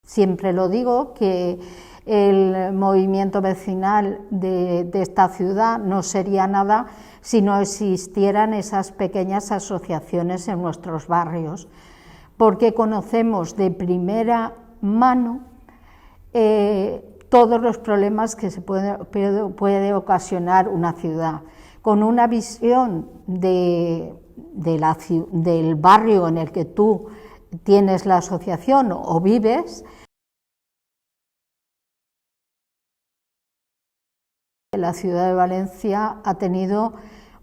Siempre lo digo, que el movimiento vecinal de esta ciudad no sería nada si no existieran esas pequeñas asociaciones en nuestros barrios, porque conocemos de primera mano todos los problemas que se puede ocasionar una ciudad, con una visión del barrio en el que tú tienes la asociación o vives. La ciudad de Valencia ha tenido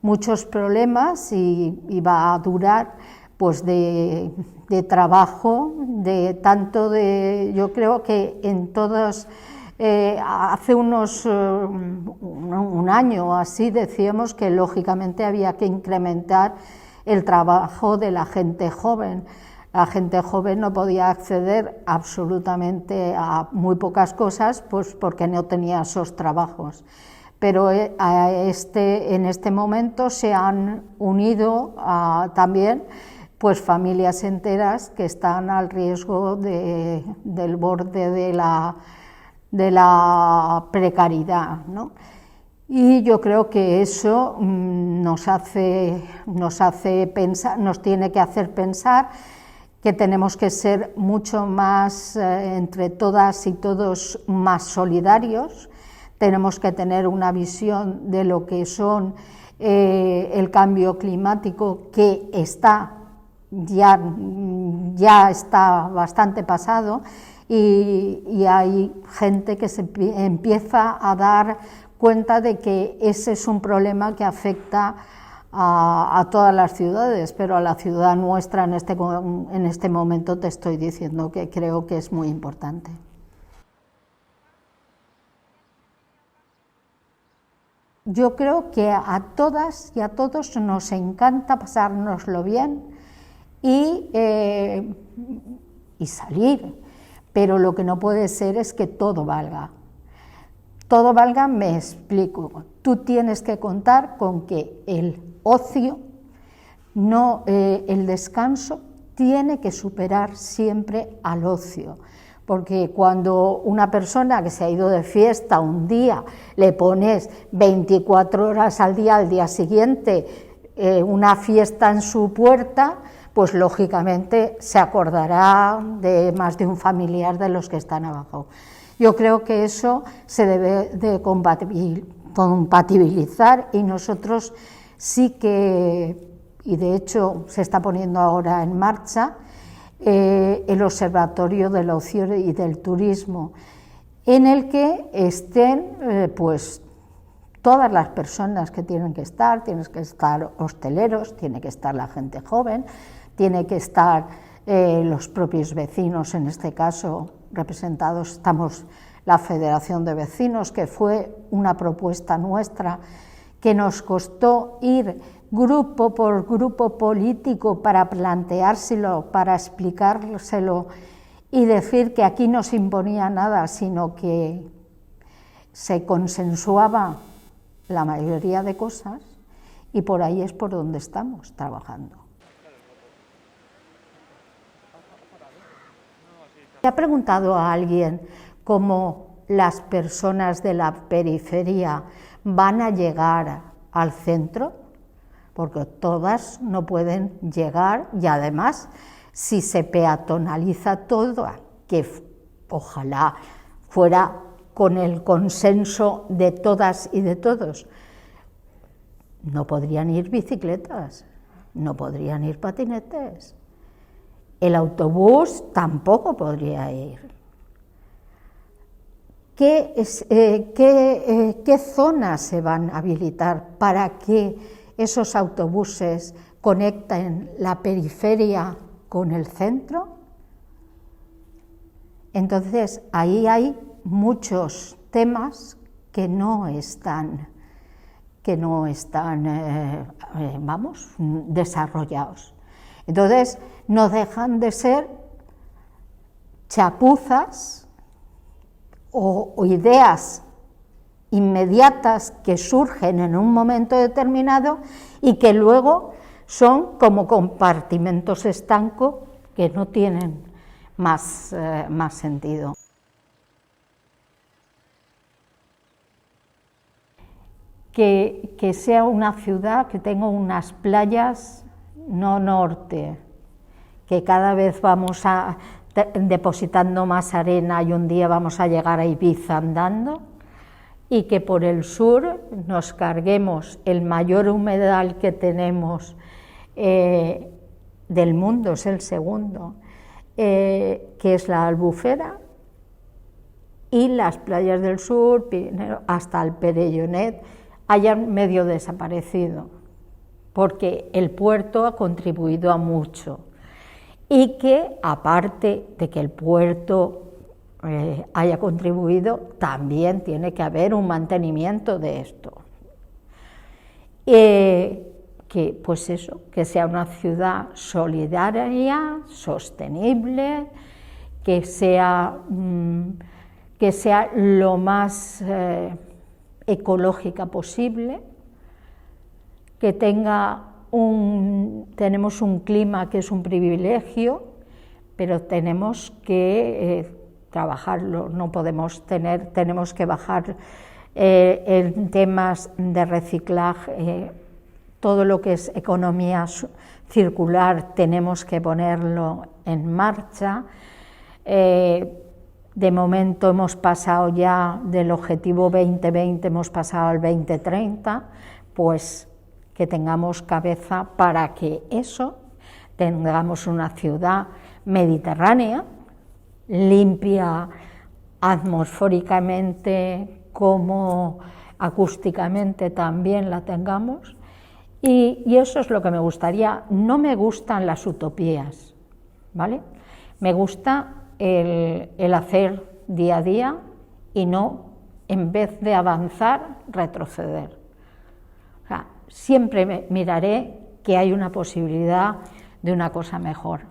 muchos problemas y va a durar pues de trabajo, yo creo que en todos, hace un año o así decíamos que lógicamente había que incrementar el trabajo de la gente joven. La gente joven no podía acceder absolutamente a muy pocas cosas, pues porque no tenía esos trabajos. Pero en este momento se han unido también pues familias enteras que están al riesgo del borde de la precariedad, ¿no? Y yo creo que eso nos tiene que hacer pensar que tenemos que ser mucho más, entre todas y todos, más solidarios. Tenemos que tener una visión de lo que son el cambio climático, que ya está bastante pasado, y hay gente que se empieza a dar cuenta de que ese es un problema que afecta a todas las ciudades, pero a la ciudad nuestra en este momento te estoy diciendo que creo que es muy importante. Yo creo que a todas y a todos nos encanta pasárnoslo bien y salir, pero lo que no puede ser es que todo valga. Todo valga, me explico. Tú tienes que contar con que el ocio, el descanso, tiene que superar siempre al ocio. Porque cuando una persona que se ha ido de fiesta un día le pones 24 horas al día siguiente una fiesta en su puerta, pues lógicamente se acordará de más de un familiar de los que están abajo. Yo creo que eso se debe de compatibilizar, y nosotros sí que, y de hecho se está poniendo ahora en marcha, el Observatorio del Ocio y del Turismo, en el que estén pues todas las personas que tienen que estar hosteleros, tiene que estar la gente joven, tiene que estar los propios vecinos, en este caso representados estamos la Federación de Vecinos, que fue una propuesta nuestra que nos costó ir grupo por grupo político para planteárselo, para explicárselo y decir que aquí no se imponía nada, sino que se consensuaba la mayoría de cosas, y por ahí es por donde estamos trabajando. ¿Se ha preguntado a alguien cómo las personas de la periferia van a llegar al centro? Porque todas no pueden llegar, y además, si se peatonaliza todo, que ojalá fuera con el consenso de todas y de todos, no podrían ir bicicletas, no podrían ir patinetes, el autobús tampoco podría ir. ¿Qué zonas se van a habilitar para que esos autobuses conecten la periferia con el centro? Entonces, ahí hay muchos temas que no están desarrollados. Entonces, no dejan de ser chapuzas o ideas inmediatas que surgen en un momento determinado y que luego son como compartimentos estancos que no tienen más sentido. Que sea una ciudad que tenga unas playas no norte, que cada vez vamos depositando más arena y un día vamos a llegar a Ibiza andando, y que por el sur nos carguemos el mayor humedal que tenemos del mundo, es el segundo, que es la Albufera, y las playas del sur, Pirineo, hasta el Perellonet, hayan medio desaparecido, porque el puerto ha contribuido a mucho, y que aparte de que el puerto haya contribuido, también tiene que haber un mantenimiento de esto. Que pues eso, que sea una ciudad solidaria, sostenible, que sea lo más ecológica posible, que tenemos un clima que es un privilegio, pero tenemos que trabajarlo, no podemos tenemos que bajar en temas de reciclaje, todo lo que es economía circular tenemos que ponerlo en marcha. De momento hemos pasado ya del objetivo 2020, hemos pasado al 2030, pues que tengamos cabeza para que eso, tengamos una ciudad mediterránea, limpia atmosféricamente como acústicamente también la tengamos, y eso es lo que me gustaría. No me gustan las utopías, ¿vale? Me gusta el hacer día a día y no, en vez de avanzar, retroceder. O sea, siempre miraré que hay una posibilidad de una cosa mejor.